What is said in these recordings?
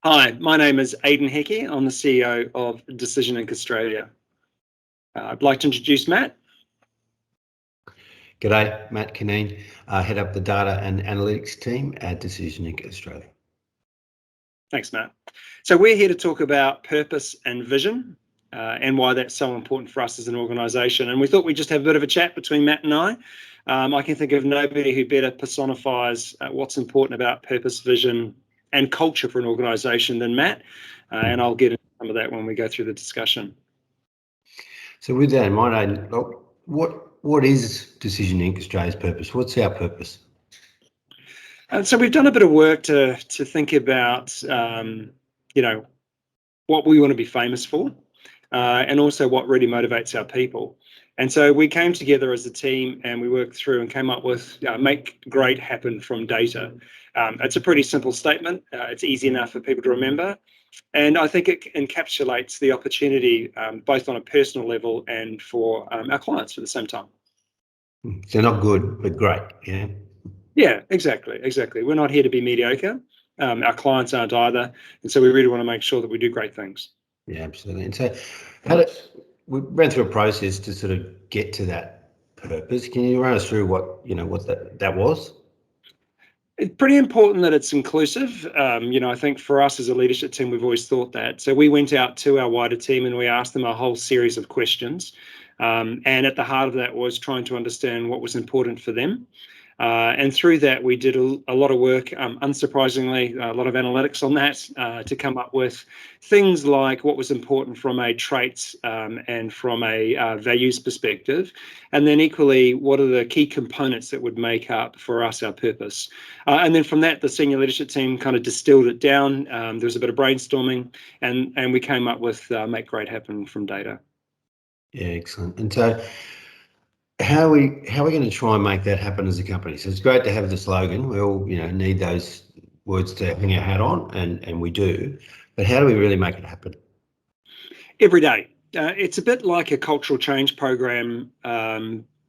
Hi, my name is Aidan Hickey. I'm the CEO of Decision Inc. Australia. I'd like to introduce Matt. G'day, Matt Kineen, head up the data and analytics team at Decision Inc. Australia. Thanks, Matt. So we're here to talk about purpose and vision and why that's so important for us as an organisation. And we thought we'd just have a bit of a chat between Matt and I. I can think of nobody who better personifies what's important about purpose, vision and culture for an organisation than Matt. And I'll get into some of that when we go through the discussion. So with that in mind, Aidan, what is Decision Inc. Australia's purpose? What's our purpose? So we've done a bit of work to think about, what we want to be famous for, and also what really motivates our people. And so we came together as a team and we worked through and came up with make great happen from data. It's a pretty simple statement. It's easy enough for people to remember. And I think it encapsulates the opportunity both on a personal level and for our clients at the same time. So not good, but great, yeah? Yeah, exactly. We're not here to be mediocre. Our clients aren't either. And so we really want to make sure that we do great things. Yeah, absolutely. And so we ran through a process to sort of get to that purpose. Can you run us through what that was? It's pretty important that it's inclusive. I think for us as a leadership team, we've always thought that. So we went out to our wider team and we asked them a whole series of questions. And at the heart of that was trying to understand what was important for them. And through that, we did a lot of work, unsurprisingly, a lot of analytics on that to come up with things like what was important from a traits and from a values perspective. And then equally, what are the key components that would make up for us our purpose? And then from that, the senior leadership team kind of distilled it down. There was a bit of brainstorming and we came up with Make Great Happen from data. Yeah, excellent. And so how are we going to try and make that happen as a company? So it's great to have the slogan. We all need those words to hang our hat on, and we do. But how do we really make it happen? Every day. It's a bit like a cultural change program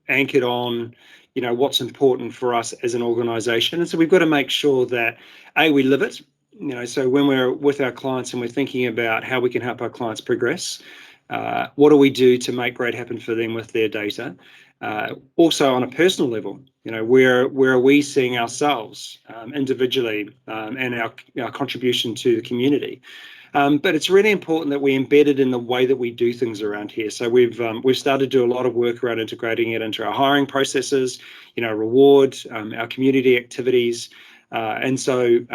anchored on what's important for us as an organisation, and so we've got to make sure that we live it. So when we're with our clients and we're thinking about how we can help our clients progress, what do we do to make great happen for them with their data? Also on a personal level, where are we seeing ourselves individually and our contribution to the community? But it's really important that we embed it in the way that we do things around here. So we've started to do a lot of work around integrating it into our hiring processes, reward, our community activities. And so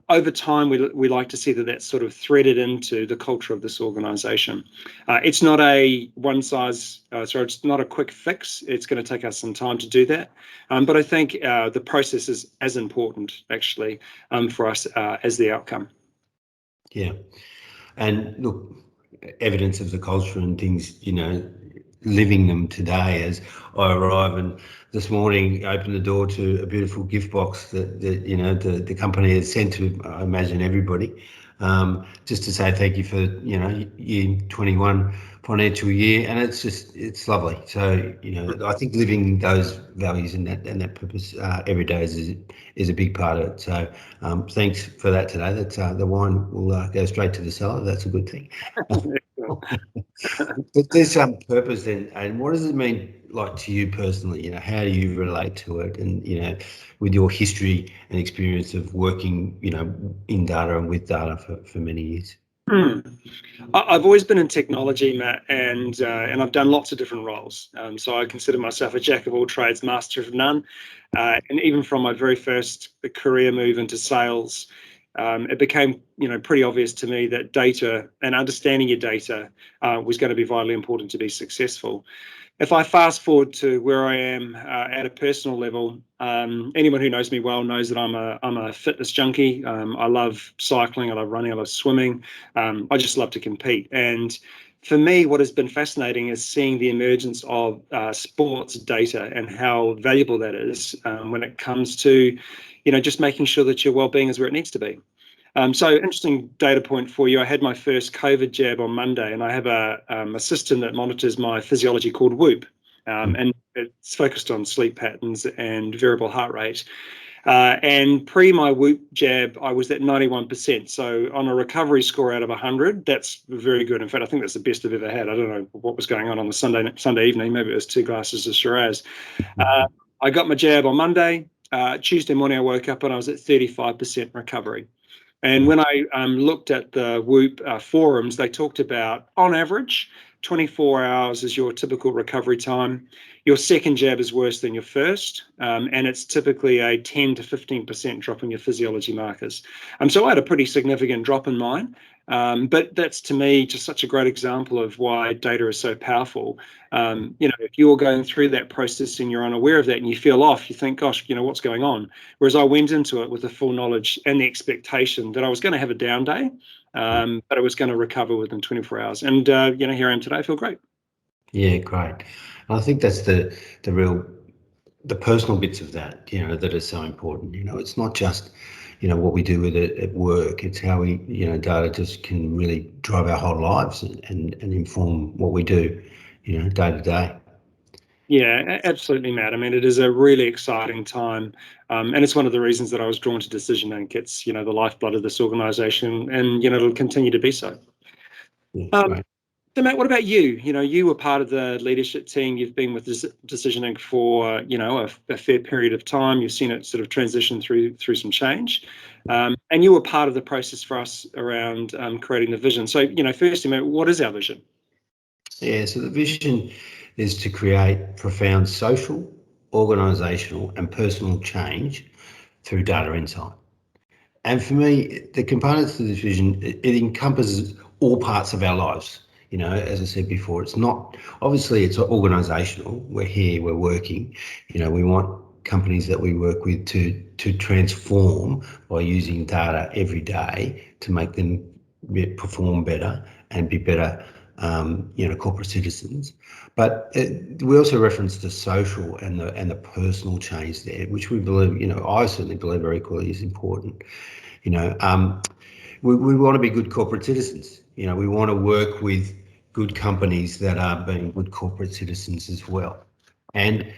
over time, we like to see that that's sort of threaded into the culture of this organisation. It's not it's not a quick fix. It's going to take us some time to do that. But I think the process is as important, actually, for us as the outcome. Yeah. And look, evidence of the culture and things, living them today as I arrive, and this morning opened the door to a beautiful gift box that the company has sent to, I imagine, everybody, just to say thank you for year 21 financial year, and it's lovely. So I think living those values and that purpose every day is a big part of it. So thanks for that today. That the wine will go straight to the cellar. That's a good thing. But there's some purpose then, and what does it mean like to you personally? How do you relate to it, and with your history and experience of working in data and with data for many years? I've always been in technology, Matt, and I've done lots of different roles. So I consider myself a jack of all trades, master of none. And even from my very first career move into sales, it became pretty obvious to me that data and understanding your data was going to be vitally important to be successful. If I fast forward to where I am at a personal level, anyone who knows me well knows that I'm a fitness junkie. I love cycling, I love running, I love swimming. I just love to compete. And for me, what has been fascinating is seeing the emergence of sports data and how valuable that is when it comes to, just making sure that your well-being is where it needs to be. So interesting data point for you. I had my first COVID jab on Monday, and I have a system that monitors my physiology called Whoop, and it's focused on sleep patterns and variable heart rate. And pre my Whoop jab, I was at 91%. So on a recovery score out of 100, that's very good. In fact, I think that's the best I've ever had. I don't know what was going on the Sunday evening. Maybe it was 2 glasses of Shiraz. I got my jab on Monday. Tuesday morning, I woke up and I was at 35% recovery. And when I looked at the Whoop forums, they talked about, on average, 24 hours is your typical recovery time. Your second jab is worse than your first, and it's typically a 10 to 15% drop in your physiology markers. So I had a pretty significant drop in mine, but that's, to me, just such a great example of why data is so powerful. If you're going through that process and you're unaware of that and you feel off, you think, gosh, what's going on? Whereas I went into it with the full knowledge and the expectation that I was going to have a down day, but I was going to recover within 24 hours. And, here I am today. I feel great. Yeah, great. And I think that's the personal bits of that, that are so important. It's not just, what we do with it at work. It's how we, data just can really drive our whole lives and inform what we do, day to day. Yeah, absolutely, Matt. I mean, it is a really exciting time. And it's one of the reasons that I was drawn to Decision Inc. It's, the lifeblood of this organisation, and, it'll continue to be so. Yeah, great. So, Matt, what about you? You were part of the leadership team. You've been with Decision Inc. for, a fair period of time. You've seen it sort of transition through some change. And you were part of the process for us around creating the vision. So, firstly, Matt, what is our vision? Yeah, so the vision is to create profound social, organisational and personal change through data insight. And for me, the components of this vision, it encompasses all parts of our lives. As I said before, it's not, obviously it's organisational. We're here, we're working. We want companies that we work with to transform by using data every day to make them perform better and be better corporate citizens. But we also reference the social and the personal change there, which we believe, I certainly believe are equally as important. We want to be good corporate citizens. We want to work with good companies that are being good corporate citizens as well. And,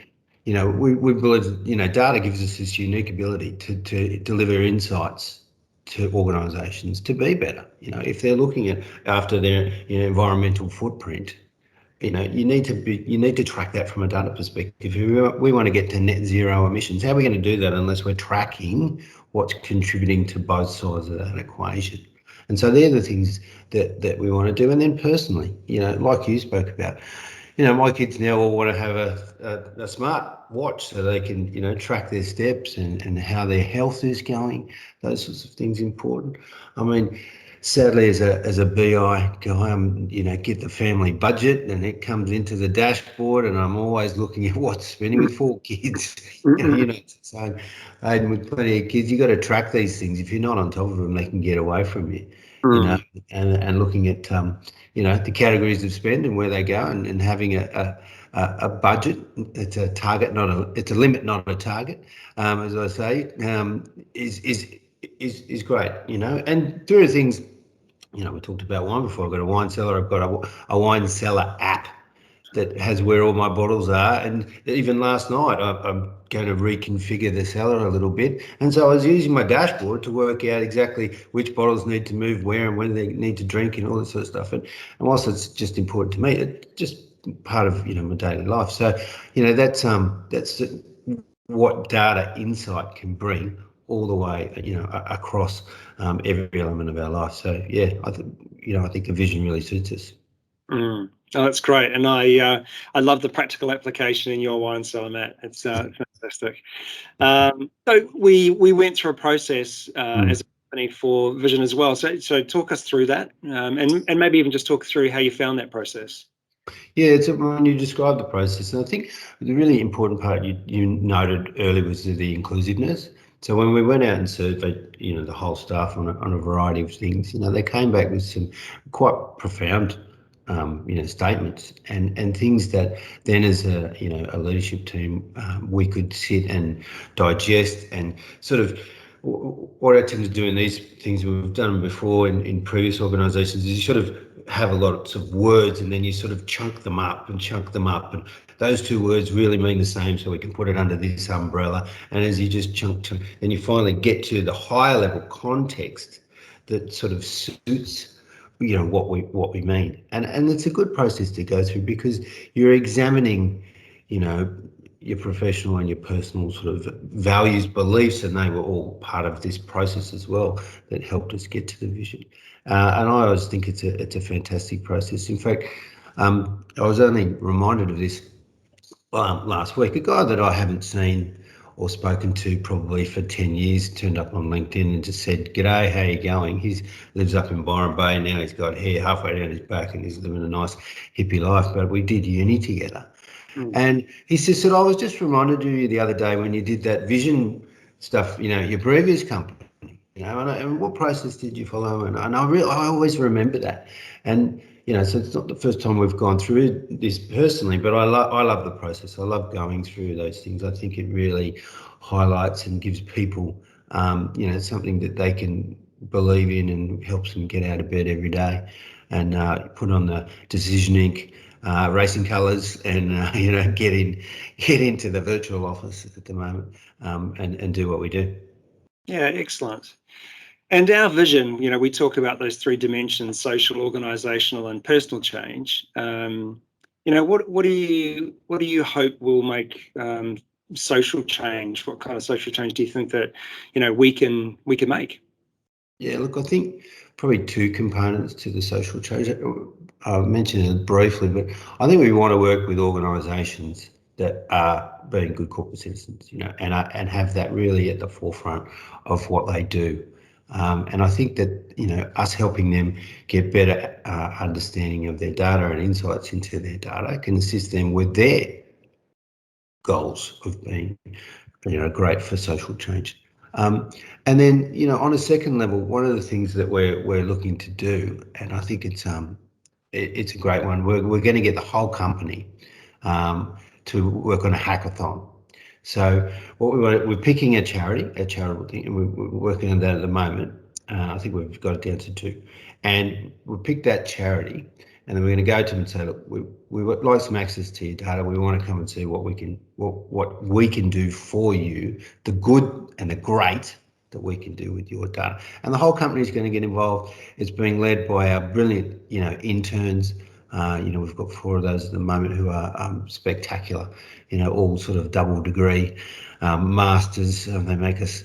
we believe, data gives us this unique ability to deliver insights to organisations to be better. If they're looking after their environmental footprint, you need to track that from a data perspective. We want to get to net zero emissions. How are we going to do that unless we're tracking what's contributing to both sides of that equation? And so they're the things that we want to do. And then personally, like you spoke about, my kids now all want to have a smart watch so they can, track their steps and how their health is going. Those sorts of things important. I mean, sadly, as a BI guy, I'm, get the family budget and it comes into the dashboard and I'm always looking at what's spending with 4 kids. So Aidan, with plenty of kids, you got to track these things. If you're not on top of them, they can get away from you. And looking at the categories of spend and where they go, and having a budget. It's a target, it's a limit, not a target. As I say, is great. And there are things. We talked about wine before. I've got a wine cellar. I've got a wine cellar app that has where all my bottles are. And even last night, I'm going to reconfigure the cellar a little bit. And so I was using my dashboard to work out exactly which bottles need to move where and when they need to drink and all that sort of stuff. And whilst it's just important to me, it's just part of, my daily life. So, that's what data insight can bring all the way, across every element of our life. So, yeah, I think the vision really suits us. Oh, that's great, and I love the practical application in your wine cellar, Matt. It's fantastic. So we went through a process as a company for vision as well. So talk us through that, and maybe even just talk through how you found that process. Yeah, when you described the process, and I think the really important part you noted earlier was the inclusiveness. So when we went out and surveyed, the whole staff on a variety of things, they came back with some quite profound statements and things that then as a leadership team we could sit and digest, and sort of what I tend to do in these things, we've done before in previous organisations, is you sort of have a lot of words and then you sort of chunk them up, and those two words really mean the same, so we can put it under this umbrella. And as you just chunk, then you finally get to the higher level context that sort of suits, what we mean. And it's a good process to go through, because you're examining, your professional and your personal sort of values, beliefs, and they were all part of this process as well that helped us get to the vision. And I always think it's a fantastic process. In fact, I was only reminded of this last week. A guy that I haven't seen or spoken to probably for 10 years turned up on LinkedIn and just said, "G'day, how you going?" He lives up in Byron Bay now. He's got hair halfway down his back and he's living a nice hippie life. But we did uni together. And he said, "I was just reminded of you the other day when you did that vision stuff, your previous company, and what process did you follow?" And I always remember that. And, so it's not the first time we've gone through this personally, but I love the process. I love going through those things. I think it really highlights and gives people, something that they can believe in and helps them get out of bed every day and put on the Decision Inc. Racing colours and get into the virtual office at the moment and do what we do. Yeah, excellent. And our vision, we talk about those three dimensions: social, organisational, and personal change. What do you hope will make social change? What kind of social change do you think that we can make? Yeah, look, I think probably two components to the social change. I mentioned it briefly, but I think we want to work with organisations that are being good corporate citizens, and have that really at the forefront of what they do. And I think that, us helping them get better understanding of their data and insights into their data can assist them with their goals of being, great for social change. And then, on a second level, one of the things that we're looking to do, and I think it's a great one, we're going to get the whole company to work on a hackathon. So what we're picking a charitable thing, and we're working on that at the moment. I think we've got it down to 2, and we'll pick that charity, and then we're going to go to them and say, "Look, we would like some access to your data. We want to come and see what we can do for you, the good and the great that we can do with your data." And the whole company is going to get involved. It's being led by our brilliant, interns. We've got 4 of those at the moment who are spectacular. All sort of double degree masters. They make us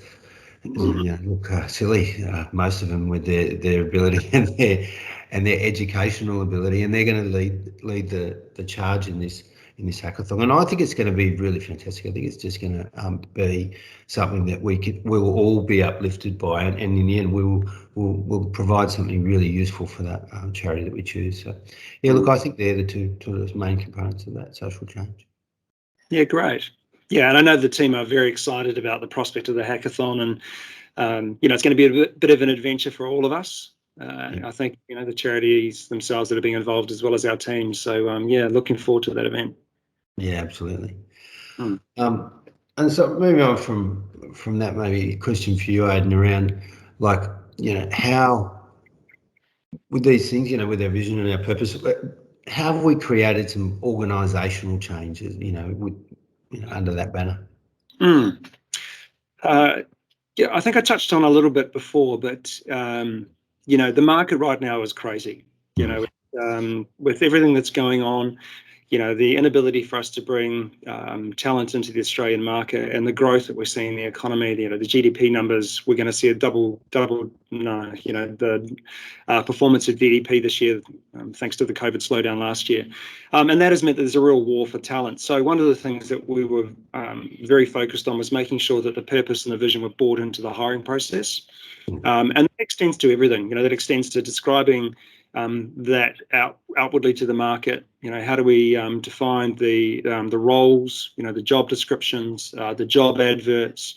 look silly. Most of them with their ability and their educational ability, and they're going to lead the charge in this hackathon. And I think it's going to be really fantastic. I think it's just going to be something that we will all be uplifted by, and in the end we'll provide something really useful for that charity that we choose. So yeah, look, I think they're the two main components of that social change. Yeah, great. Yeah, and I know the team are very excited about the prospect of the hackathon, and it's going to be a bit of an adventure for all of us. I think the charities themselves that are being involved, as well as our team. So looking forward to that event. Yeah, absolutely. And so moving on from that, maybe a question for you, Aidan, around how with these things, with our vision and our purpose, how have we created some organisational changes, under that banner? Yeah, I think I touched on a little bit before, but the market right now is crazy. With everything that's going on, the inability for us to bring talent into the Australian market, and the growth that we're seeing in the economy, the GDP numbers, we're going to see a double, the performance of GDP this year, thanks to the COVID slowdown last year. And that has meant that there's a real war for talent. So one of the things that we were very focused on was making sure that the purpose and the vision were brought into the hiring process. And that extends to everything, that extends to describing that outwardly to the market. How do we define the roles, the job descriptions, the job adverts,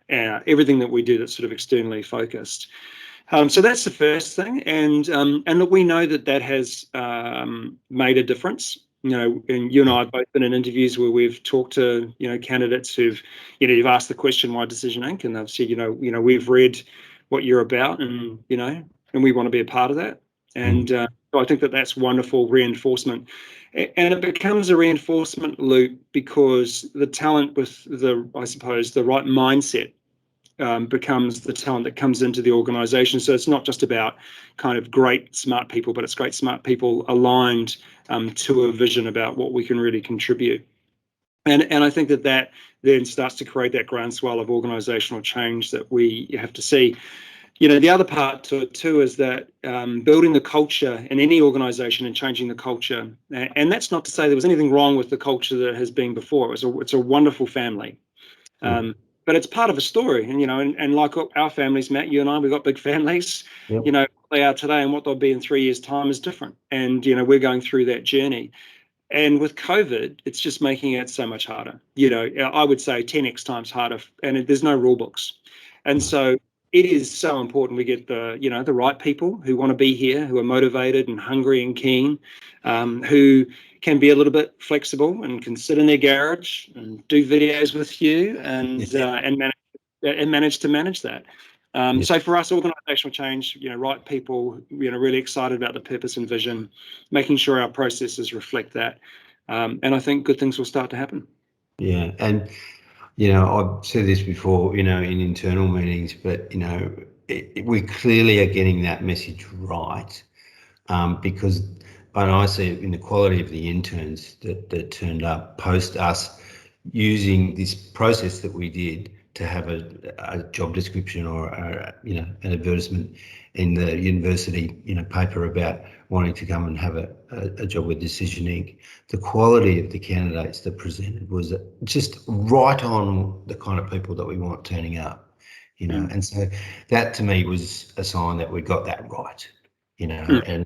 everything that we do that's sort of externally focused. So that's the first thing, and look, we know that has made a difference. And you and I have both been in interviews where we've talked to candidates who've you've asked the question, why Decision Inc, and they've said we've read what you're about, and and we want to be a part of that. And So I think that that's wonderful reinforcement. And it becomes a reinforcement loop because the talent with I suppose, the right mindset becomes the talent that comes into the organization. So it's not just about kind of great, smart people, but it's great, smart people aligned to a vision about what we can really contribute. And I think that then starts to create that groundswell of organizational change that we have to see. The other part to it too is that building the culture in any organization and changing the culture. And that's not to say there was anything wrong with the culture that has been before. It's a wonderful family. But it's part of a story. And like our families, Matt, you and I, we've got big families. Yep. What they are today and what they'll be in 3 years' time is different. And, we're going through that journey. And with COVID, it's just making it so much harder. I would say 10x times harder, and there's no rule books. And so it is so important we get the right people who want to be here, who are motivated and hungry and keen, who can be a little bit flexible and can sit in their garage and do videos with you and manage to manage that. So for us, organizational change, right people, really excited about the purpose and vision, making sure our processes reflect that. And I think good things will start to happen. Yeah. And, I've said this before, in internal meetings, but, we clearly are getting that message right because, and I see it in the quality of the interns that turned up post us using this process that we did to have a job description or an advertisement in the university paper about wanting to come and have a job with Decision Inc. The quality of the candidates that presented was just right on the kind of people that we want turning up, and so that to me was a sign that we got that right, and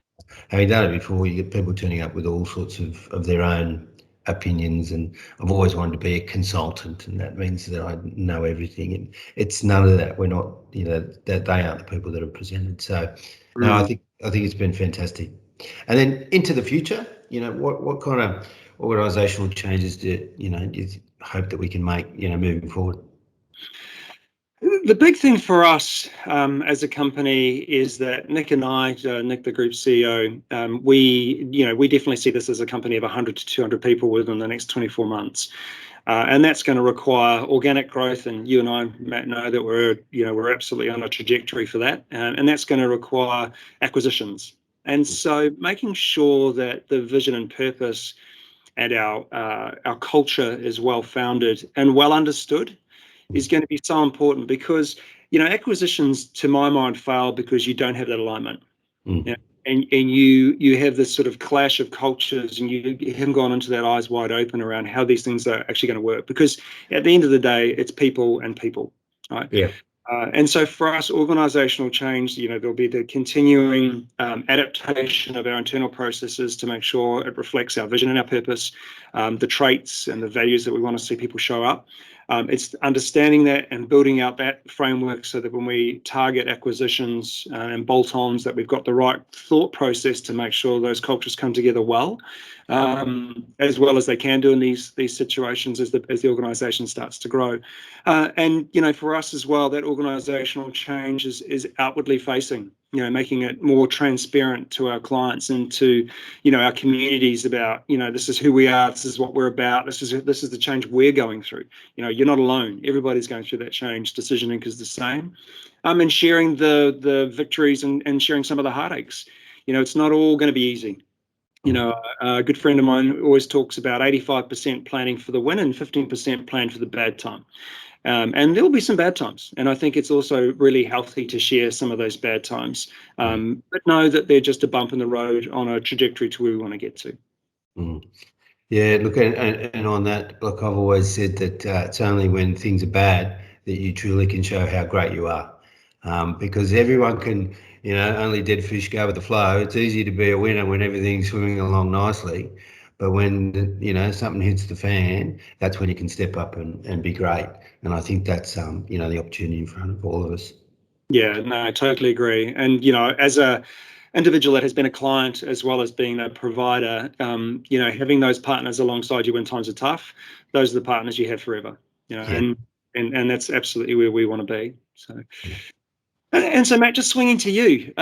having done it before, you get people turning up with all sorts of their own opinions, and I've always wanted to be a consultant, and that means that I know everything, and it's none of that. We're not, that they aren't the people that are presented. So no, I think it's been fantastic. And then into the future, what kind of organisational changes do you hope that we can make, moving forward? The big thing for us as a company is that Nick and I, Nick, the group CEO, we definitely see this as a company of 100 to 200 people within the next 24 months. And that's going to require organic growth. And you and I, Matt, know that we're absolutely on a trajectory for that. And that's going to require acquisitions. And so making sure that the vision and purpose and our culture is well founded and well understood is going to be so important, because acquisitions, to my mind, fail because you don't have that alignment. And you have this sort of clash of cultures, and you haven't gone into that eyes wide open around how these things are actually going to work, because at the end of the day, it's people and people, right? Yeah. And so for us, organizational change, there'll be the continuing adaptation of our internal processes to make sure it reflects our vision and our purpose, the traits and the values that we want to see people show up. It's understanding that and building out that framework so that when we target acquisitions and bolt-ons, that we've got the right thought process to make sure those cultures come together well as they can do in these situations as the organisation starts to grow. And for us as well, that organisational change is outwardly facing. Making it more transparent to our clients and to, our communities about, this is who we are, this is what we're about, this is the change we're going through. You're not alone. Everybody's going through that change. Decision Inc. is the same. And sharing the victories and sharing some of the heartaches. It's not all going to be easy. A good friend of mine always talks about 85% planning for the win and 15% plan for the bad time. And there'll be some bad times. And I think it's also really healthy to share some of those bad times, but know that they're just a bump in the road on a trajectory to where we want to get to. Yeah, look, and on that, look, I've always said that it's only when things are bad that you truly can show how great you are. Because everyone can, only dead fish go with the flow. It's easy to be a winner when everything's swimming along nicely. But when, something hits the fan, that's when you can step up and be great. And I think that's, the opportunity in front of all of us. Yeah, no, I totally agree. And, as a individual that has been a client as well as being a provider, having those partners alongside you when times are tough, those are the partners you have forever, and that's absolutely where we want to be. So, and so Matt, just swinging to you,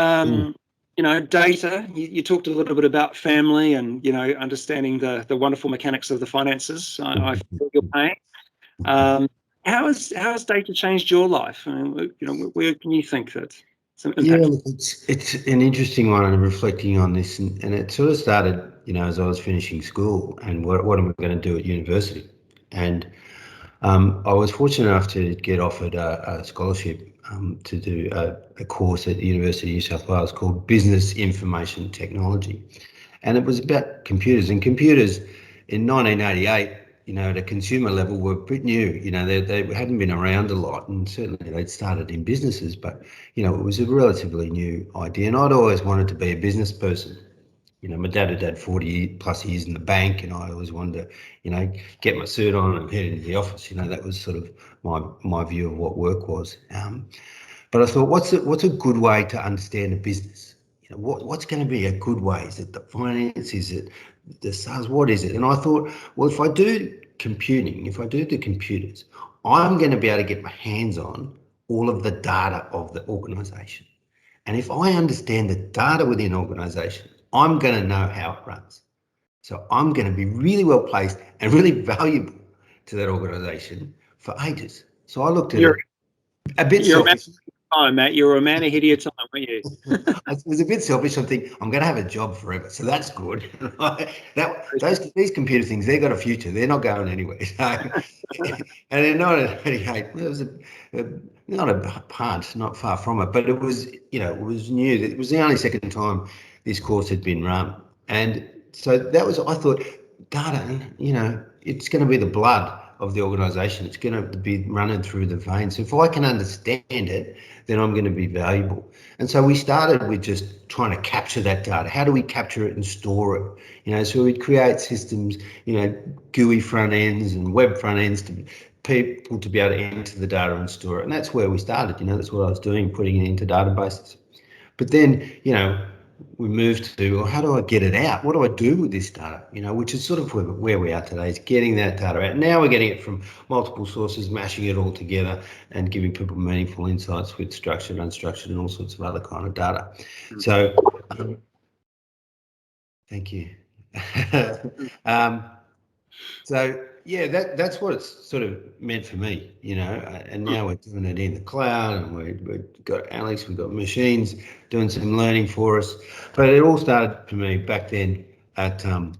data. You talked a little bit about family and, understanding the wonderful mechanics of the finances. I feel your pain. How has data changed your life? I mean, where can you think that some Yeah, impact? look, it's an interesting one, and reflecting on this, and it sort of started, as I was finishing school, and what am I going to do at university? And I was fortunate enough to get offered a scholarship to do a course at the University of New South Wales called Business Information Technology. And it was about computers. And computers in 1988, at a consumer level, were pretty new. They hadn't been around a lot, and certainly they'd started in businesses, but, it was a relatively new idea. And I'd always wanted to be a business person. My dad had had 40 plus years in the bank, and I always wanted to, get my suit on and head into the office. That was sort of my view of what work was. But I thought, what's a good way to understand a business? What's going to be a good way? Is it the finance? Is it the sales? What is it? And I thought, well, if I do computing, if I do the computers, I'm going to be able to get my hands on all of the data of the organisation. And if I understand the data within an organisation, I'm going to know how it runs. So I'm going to be really well placed and really valuable to that organisation for ages. So I looked at You're it a bit you're a man selfish. of your time, Matt. You're a man ahead of your time, weren't you? I was a bit selfish. I think I'm going to have a job forever, so that's good. These computer things, they've got a future. They're not going anywhere. So, and in 1988, it was not a punt, not far from it, but it was, it was new. It was the only second time this course had been run, and so that was. I thought, data, it's going to be the blood of the organisation. It's going to be running through the veins. So if I can understand it, then I'm going to be valuable. And so we started with just trying to capture that data. How do we capture it and store it? So we'd create systems, GUI front ends and web front ends to people to be able to enter the data and store it. And that's where we started. That's what I was doing, putting it into databases. But then, we moved to, well, how do I get it out? What do I do with this data? Which is sort of where we are today, is getting that data out. Now we're getting it from multiple sources, mashing it all together and giving people meaningful insights with structured, unstructured, and all sorts of other kind of data. So, thank you. So yeah, that's what it's sort of meant for me, and now we're doing it in the cloud, and we've got Alex, we've got machines doing some learning for us. But it all started for me back then at or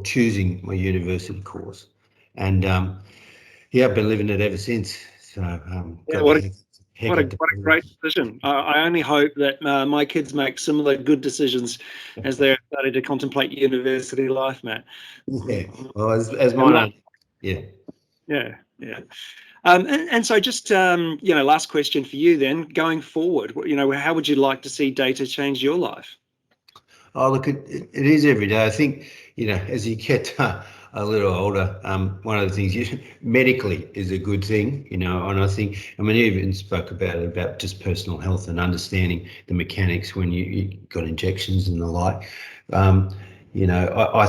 choosing my university course, and yeah, I've been living it ever since. So Yeah, got the heck what a of great decision. I only hope that my kids make similar good decisions as they're starting to contemplate university life, Matt. yeah. Well, as mine are, yeah. Yeah, yeah. And so just, last question for you then, going forward, how would you like to see data change your life? Oh, look, it is every day. I think, as you get a little older, one of the things medically is a good thing, and I think, you even spoke about just personal health and understanding the mechanics when you got injections and the like. I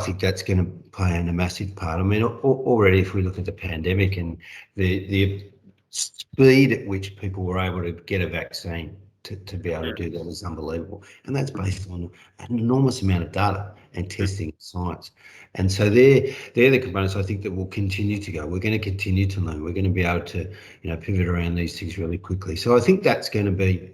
think that's going to play in a massive part. I mean, already if we look at the pandemic and the speed at which people were able to get a vaccine to be able to do that is unbelievable. And that's based on an enormous amount of data and testing and science. And so they're the components I think that will continue to go. We're going to continue to learn. We're going to be able to, pivot around these things really quickly. So I think that's going to be,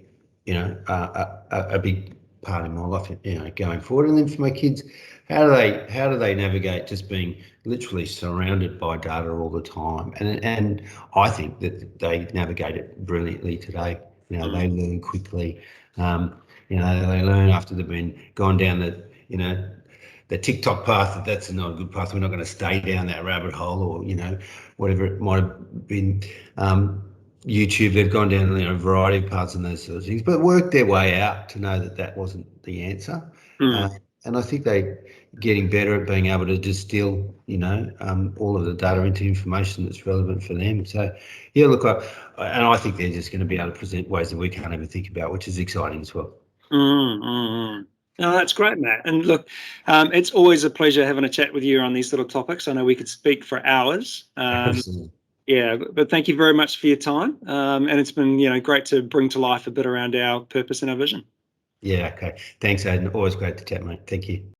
a big part of my life, going forward. And then for my kids, how do they navigate just being literally surrounded by data all the time? And I think that they navigate it brilliantly today. They learn quickly. They learn after they've been gone down the TikTok path. That's not a good path. We're not going to stay down that rabbit hole, or whatever it might have been. YouTube, they've gone down a variety of paths and those sort of things, but worked their way out to know that wasn't the answer. And I think they're getting better at being able to distill, all of the data into information that's relevant for them. So, yeah, look, and I think they're just going to be able to present ways that we can't even think about, which is exciting as well. No, that's great, Matt. And look, it's always a pleasure having a chat with you on these little topics. I know we could speak for hours. Absolutely. Yeah, but thank you very much for your time. And it's been, great to bring to life a bit around our purpose and our vision. Yeah, okay. Thanks, Aidan. Always great to chat, mate. Thank you.